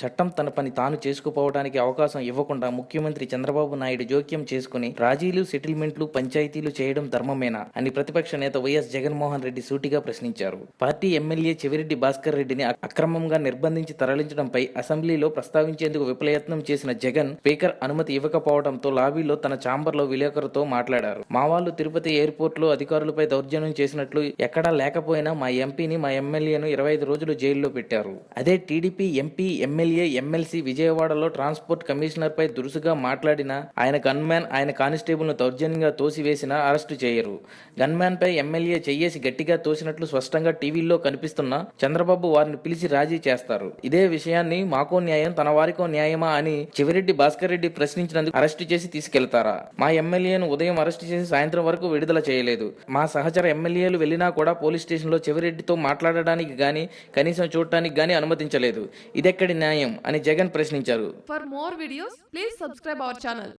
చట్టం తన పని తాను చేసుకుపోవడానికి అవకాశం ఇవ్వకుండా ముఖ్యమంత్రి చంద్రబాబు నాయుడు జోక్యం చేసుకుని రాజీలు, సెటిల్మెంట్లు, పంచాయతీలు చేయడం ధర్మమేనా అని ప్రతిపక్ష నేత వైఎస్ జగన్మోహన్ రెడ్డి సూటిగా ప్రశ్నించారు. పార్టీ ఎమ్మెల్యే చెవిరెడ్డి భాస్కర్ రెడ్డిని అక్రమంగా నిర్బంధించి తరలించడంపై అసెంబ్లీలో ప్రస్తావించేందుకు విఫలయత్నం చేసిన జగన్ స్పీకర్ అనుమతి ఇవ్వకపోవడంతో లాబీలో తన ఛాంబర్లో విలేకరులతో మాట్లాడారు. మా వాళ్ళు తిరుపతి ఎయిర్పోర్ట్ లో అధికారులపై దౌర్జన్యం చేసినట్లు ఎక్కడా లేకపోయినా మా ఎంపీని, మా ఎమ్మెల్యేను 25 రోజులు జైల్లో పెట్టారు. అదే టీడీపీ ఎంపీ, ఎమ్మెల్యే, ఎమ్మెల్సీ విజయవాడలో ట్రాన్స్పోర్ట్ కమిషనర్ పై దురుసుగా మాట్లాడినా, ఆయన గన్మ్యాన్, ఆయన కానిస్టేబుల్ ను దౌర్జన్యంగా తోసివేసినా అరెస్టు చేయరు. గన్మ్యాన్ పై ఎమ్మెల్యే చెయ్యేసి గట్టిగా తోసినట్లు స్పష్టంగా టీవీల్లో కనిపిస్తున్నా చంద్రబాబు వారిని పిలిచి రాజీ చేస్తారు. ఇదే విషయాన్ని మాకో న్యాయం, తన వారికో న్యాయమా అని చెవిరెడ్డి భాస్కర్ రెడ్డి ప్రశ్నించినందుకు అరెస్టు చేసి తీసుకెళ్తారా? మా ఎమ్మెల్యేను ఉదయం అరెస్టు చేసి సాయంత్రం వరకు విడుదల చేయలేదు. మా సహచర ఎమ్మెల్యేలు వెళ్లినా కూడా పోలీస్ స్టేషన్లో చెవిరెడ్డితో మాట్లాడడానికి గాని, కనీసం చూడటానికి గాని అనుమతించలేదు. ఇదెక్కడి న్యాయం అని జగన్ ప్రశ్నించారు. For more videos, please subscribe our channel.